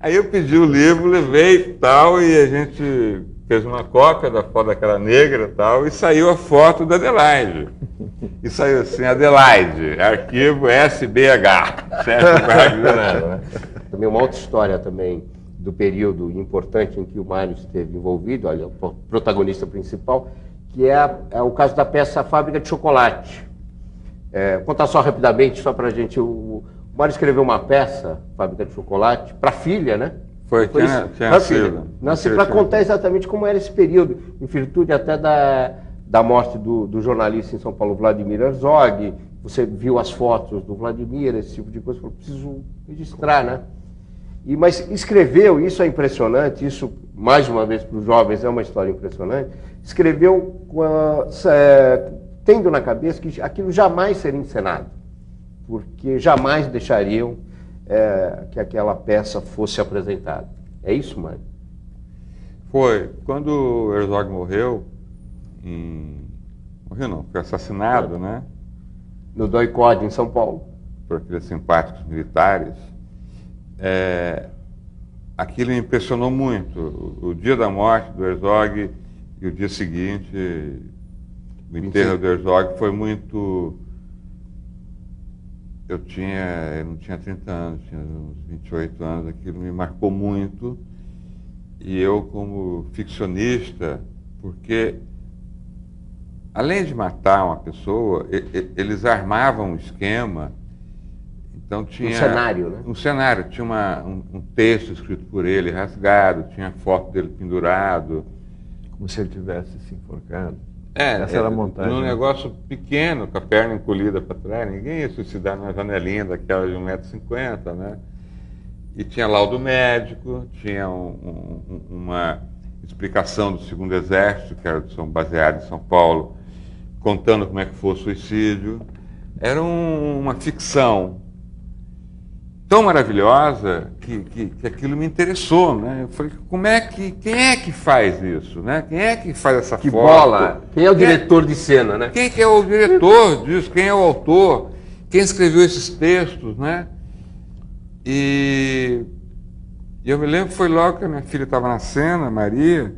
Aí eu pedi o livro, levei e tal, e a gente fez uma cópia da foto daquela negra e tal, e saiu a foto da Adelaide. E saiu assim, Adelaide, arquivo SBH, Sérgio Vargas Llosa, né? Também uma outra história também do período importante em que o Mário esteve envolvido, olha, o protagonista principal, que é o caso da peça Fábrica de Chocolate. Contar só rapidamente, só para a gente, o Mário escreveu uma peça, Fábrica de Chocolate, para a filha, né? Foi, tinha sido. Para contar exatamente como era esse período, em virtude até da morte do jornalista em São Paulo, Vladimir Herzog. Você viu as fotos do Vladimir, esse tipo de coisa, falou, preciso registrar, né? Mas escreveu, isso é impressionante, isso, mais uma vez, para os jovens, é uma história impressionante, escreveu tendo na cabeça que aquilo jamais seria encenado, porque jamais deixariam que aquela peça fosse apresentada. É isso, Mário? Foi. Quando o Herzog morreu, morreu não, foi assassinado, né? No DOI-CODE, em São Paulo. Por aqueles simpáticos militares, aquilo me impressionou muito. O dia da morte do Herzog e o dia seguinte, o enterro do Herzog, foi muito... Eu não tinha 30 anos, tinha uns 28 anos, aquilo me marcou muito. E eu, como ficcionista, porque além de matar uma pessoa, eles armavam um esquema. Então tinha... Um cenário, né? Um cenário, tinha um texto escrito por ele, rasgado, tinha foto dele pendurado. Como se ele tivesse se enforcado. Essa era a montagem. Num negócio pequeno, com a perna encolhida para trás, ninguém ia suicidar numa janelinha daquela de 1,50 m, né? E tinha laudo médico, tinha uma explicação do Segundo Exército, que era baseado em São Paulo, contando como é que foi o suicídio. Era uma ficção tão maravilhosa que aquilo me interessou, né? Eu falei, quem é que faz isso, né? Quem é que faz essa que foto? Bola! Quem é o diretor de cena, né? Quem que é o diretor disso? Quem é o autor? Quem escreveu esses textos, né? E eu me lembro que foi logo que a minha filha estava nascendo, a Maria,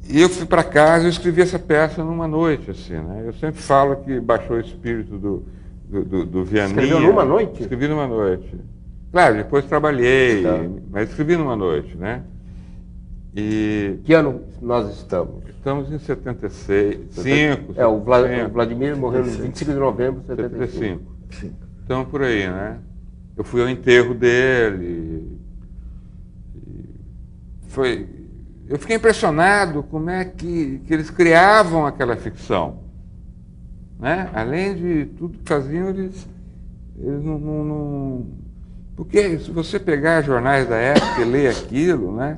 e eu fui para casa e escrevi essa peça numa noite, assim, né? Eu sempre falo que baixou o espírito do Vianinha. Escreveu numa noite? Escrevi numa noite. Claro, depois trabalhei, mas escrevi numa noite, né? E... Que ano nós estamos? Estamos em 75. O Vladimir morreu no 25 de novembro de 75. Então, por aí, né? Eu fui ao enterro dele. Eu fiquei impressionado como é que eles criavam aquela ficção. Né? Além de tudo que faziam, eles não... Porque se você pegar jornais da época e ler aquilo, né?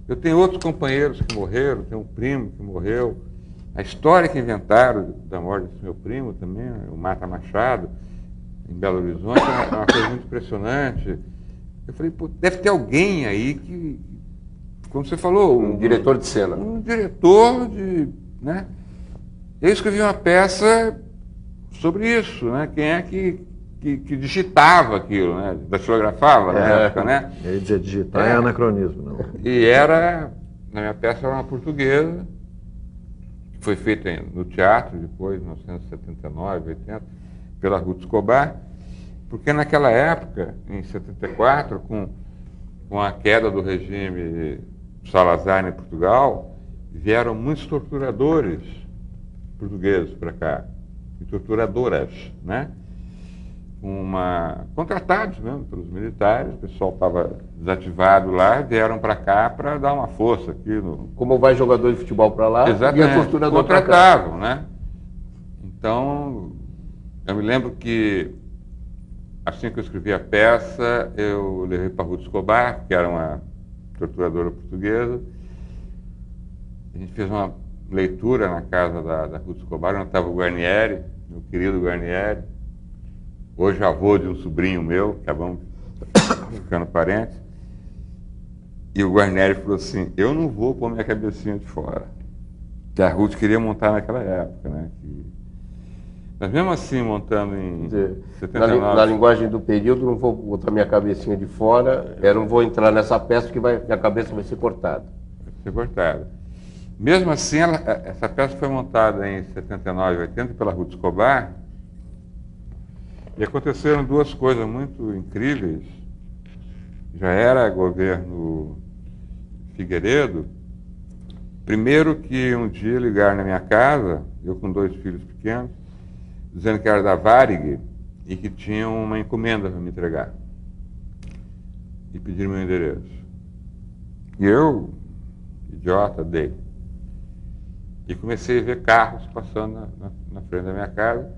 Eu tenho outros companheiros que morreram, tenho um primo que morreu. A história que inventaram da morte desse meu primo também, o Mata Machado, em Belo Horizonte, é uma coisa muito impressionante. Eu falei, pô, deve ter alguém aí que, como você falou... Um diretor de cena. Um diretor de... né? Eu escrevi uma peça sobre isso, né? Quem é que digitava aquilo, né? Datilografava na época, né? Ele dizia digitar é anacronismo, não. E na minha peça era uma portuguesa, que foi feita no teatro depois, em 1979, 80, pela Ruth Escobar, porque naquela época, em 74, com a queda do regime Salazar em Portugal, vieram muitos torturadores portugueses para cá, e torturadoras, né? Contratados mesmo pelos militares, o pessoal estava desativado lá, vieram para cá para dar uma força aqui no... Como vai jogador de futebol para lá, exatamente, e a torturadora contratavam, né? Então, eu me lembro que assim que eu escrevi a peça, eu levei para a Ruth Escobar, que era uma torturadora portuguesa. A gente fez uma leitura na casa da Ruth Escobar, onde estava o Guarnieri, meu querido Guarnieri, hoje avô de um sobrinho meu, acabamos ficando parentes. E o Guarnieri falou assim, eu não vou pôr minha cabecinha de fora. Que a Ruth queria montar naquela época, né? Mas mesmo assim, montando em 79... Na linguagem do período, não vou botar minha cabecinha de fora, eu não vou entrar nessa peça porque minha cabeça vai ser cortada. Vai ser cortada. Mesmo assim, essa peça foi montada em 79 e 80 pela Ruth Escobar, e aconteceram duas coisas muito incríveis. Já era governo Figueiredo. Primeiro que um dia ligaram na minha casa, eu com 2 filhos pequenos, dizendo que era da Varig e que tinham uma encomenda para me entregar. E pediram meu endereço. E eu, idiota, dei. E comecei a ver carros passando na frente da minha casa,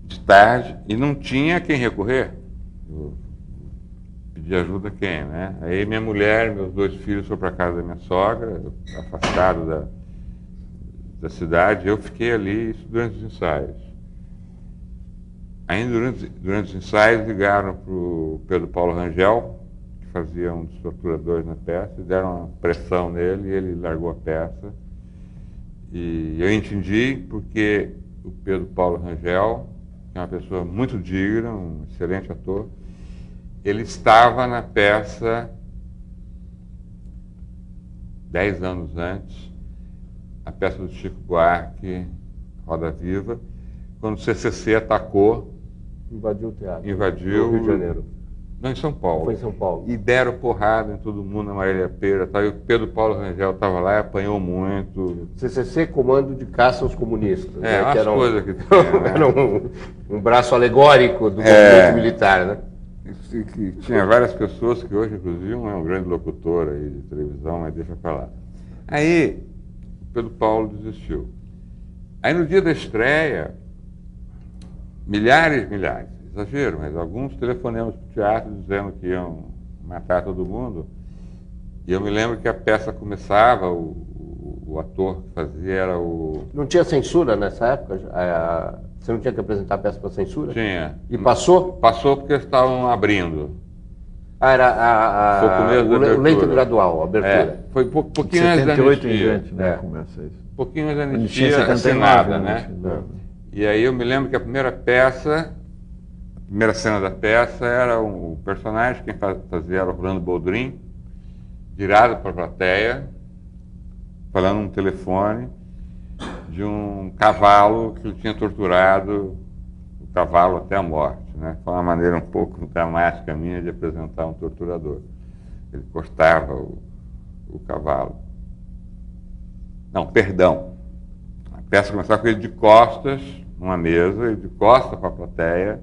de tarde, e não tinha quem recorrer. Eu pedi ajuda a quem, né? Aí minha mulher e meus 2 filhos foram para a casa da minha sogra, afastado da cidade. Eu fiquei ali, isso durante os ensaios. Ainda durante os ensaios ligaram para o Pedro Paulo Rangel, que fazia um dos torturadores na peça, e deram uma pressão nele e ele largou a peça. E eu entendi porque o Pedro Paulo Rangel, que é uma pessoa muito digna, um excelente ator, ele estava na peça 10 anos antes, a peça do Chico Buarque, Roda Viva, quando o CCC atacou. Invadiu o teatro. Invadiu. No Rio de Janeiro. Não, em São Paulo. Foi em São Paulo. E deram porrada em todo mundo, na Marília Pêra. Tá? E o Pedro Paulo Rangel estava lá e apanhou muito. CCC, Comando de Caça aos Comunistas. É, né? Que era coisas que tinha, né? Era um braço alegórico do movimento militar, né? Que tinha várias pessoas que hoje, inclusive, um é um grande locutor aí de televisão, mas deixa pra lá. Aí, o Pedro Paulo desistiu. Aí, no dia da estreia, milhares, exagero, mas alguns telefonemos para o teatro dizendo que iam matar todo mundo. E eu me lembro que a peça começava, o ator que fazia era o... Não tinha censura nessa época? Você não tinha que apresentar a peça para censura? Tinha. E passou? Passou porque eles estavam abrindo. Era o leito gradual, a abertura. É, foi pouquinho antes da anistia. Em diante, né? Começa isso. Pouquinho antes da anistia assinada, né? E aí eu me lembro que a primeira cena da peça era um personagem, quem fazia era o Orlando Boldrin, virado para a plateia, falando no telefone de um cavalo que ele tinha torturado, o cavalo até a morte, né? Foi uma maneira um pouco dramática minha de apresentar um torturador. Ele cortava o cavalo. Não, perdão. A peça começava com ele de costas, numa mesa, ele de costas para a plateia,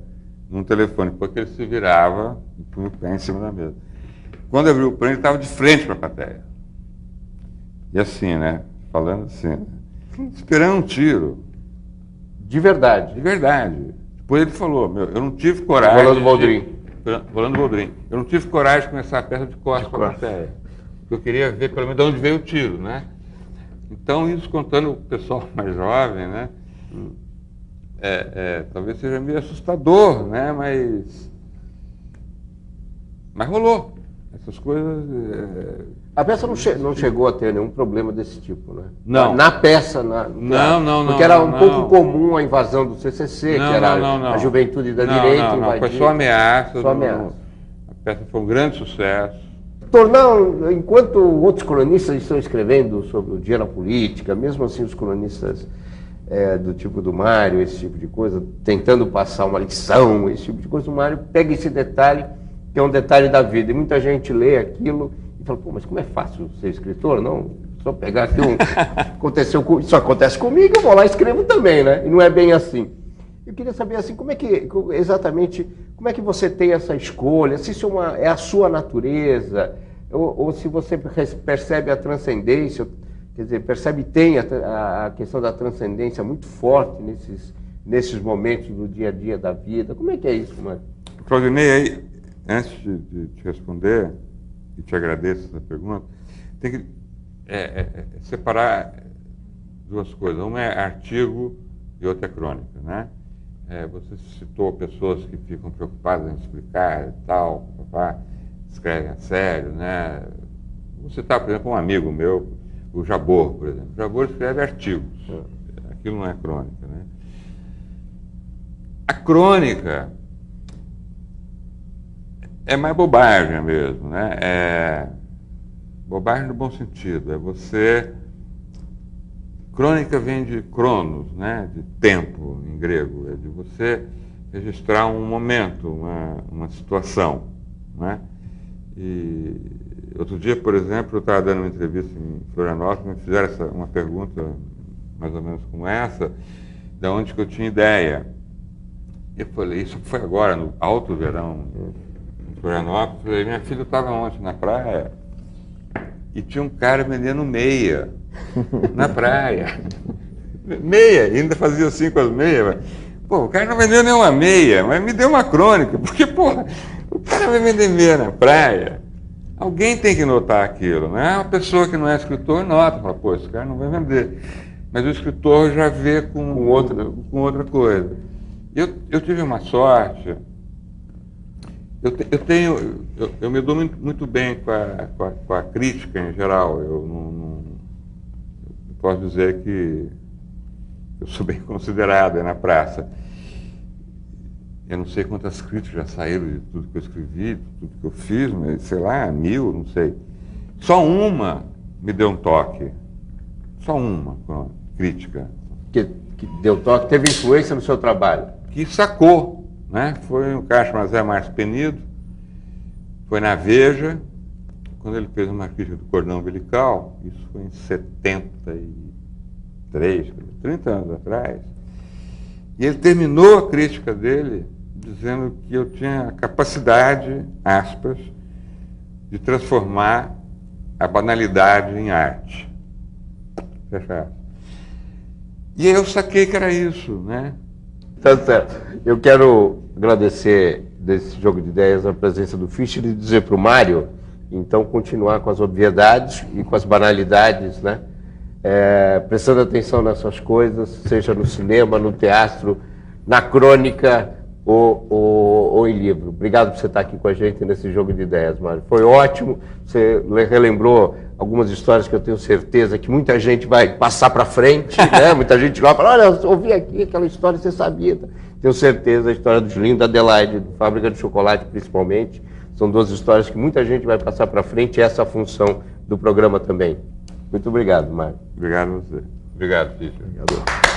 num telefone, porque ele se virava e punha o pé em cima da mesa. Quando abriu o plano, ele estava de frente para a plateia. E assim, né? Falando assim, esperando um tiro. De verdade? De verdade. Depois ele falou, eu não tive coragem... Rolando Boldrin. Rolando Boldrin. Eu não tive coragem de começar a peça de costas para a plateia. Porque eu queria ver pelo menos de onde veio o tiro, né? Então, isso contando o pessoal mais jovem, né? Talvez seja meio assustador, né? Mas rolou. Essas coisas... A peça não chegou a ter nenhum problema desse tipo, né? Não. Na peça, não. Porque era um pouco comum a invasão do CCC, que era a juventude da direita invadir. Foi só ameaça. Só ameaça. A peça foi um grande sucesso. Enquanto outros cronistas estão escrevendo sobre o dia na política, mesmo assim os cronistas do tipo do Mário, esse tipo de coisa, tentando passar uma lição, esse tipo de coisa, o Mário pega esse detalhe, que é um detalhe da vida, e muita gente lê aquilo e fala, pô, mas como é fácil ser escritor? Não, só pegar aqui isso acontece comigo, eu vou lá e escrevo também, né? E não é bem assim. Eu queria saber assim, exatamente como é que você tem essa escolha, se isso é a sua natureza, ou se você percebe a transcendência, quer dizer, tem a questão da transcendência muito forte nesses momentos do dia a dia da vida. Como é que é isso, Mário? Claudinei, aí, antes de te responder, e te agradeço essa pergunta, tem que separar duas coisas. Uma é artigo e outra é crônica, né? Você citou pessoas que ficam preocupadas em explicar e tal, escrevem a sério, né? Vou citar, por exemplo, um amigo meu, o Jabor, por exemplo. O Jabor escreve artigos. Aquilo não é crônica, né? A crônica é mais bobagem mesmo, né? É bobagem no bom sentido. É você... Crônica vem de cronos, né? De tempo em grego. É de você registrar um momento, uma situação, né? E outro dia, por exemplo, eu estava dando uma entrevista em Florianópolis, me fizeram uma pergunta mais ou menos como essa, de onde que eu tinha ideia. Eu falei, isso foi agora, no alto verão, em Florianópolis. Eu falei, minha filha estava ontem na praia e tinha um cara vendendo meia na praia. Meia, ainda fazia assim com as meias. Pô, o cara não vendeu nenhuma meia, mas me deu uma crônica, porque, porra, o cara vai vender meia na praia. Alguém tem que notar aquilo, né? Uma pessoa que não é escritor nota, fala, pô, esse cara não vai vender. Mas o escritor já vê com outra coisa. Eu tive uma sorte, eu me dou muito bem com a crítica em geral. Eu posso dizer que eu sou bem considerado na praça. Eu não sei quantas críticas já saíram de tudo que eu escrevi, de tudo que eu fiz, mas sei lá, 1000, não sei. Só uma me deu um toque. Só uma crítica. Que deu toque, teve influência no seu trabalho? Que sacou, né? Foi um cara chamado Zé Márcio Penido, foi na Veja, quando ele fez uma crítica do cordão umbilical, isso foi em 73, 30 anos atrás, e ele terminou a crítica dele dizendo que eu tinha a capacidade, aspas, de transformar a banalidade em arte. Fecha aspas. E eu saquei que era isso, né? Tá certo. Eu quero agradecer desse jogo de ideias a presença do Fischer e dizer para o Mário, então, continuar com as obviedades e com as banalidades, né? Prestando atenção nessas coisas, seja no cinema, no teatro, na crônica ou em livro. Obrigado por você estar aqui com a gente nesse jogo de ideias, Mário. Foi ótimo, você relembrou algumas histórias que eu tenho certeza que muita gente vai passar para frente, né? Muita gente lá fala, olha, eu ouvi aqui aquela história, você sabia. Tenho certeza, a história do Julinho, da Adelaide, do Fábrica de Chocolate, principalmente, são duas histórias que muita gente vai passar para frente, e essa é a função do programa também. Muito obrigado, Mário. Obrigado a você. Obrigado, Fischer. Obrigado.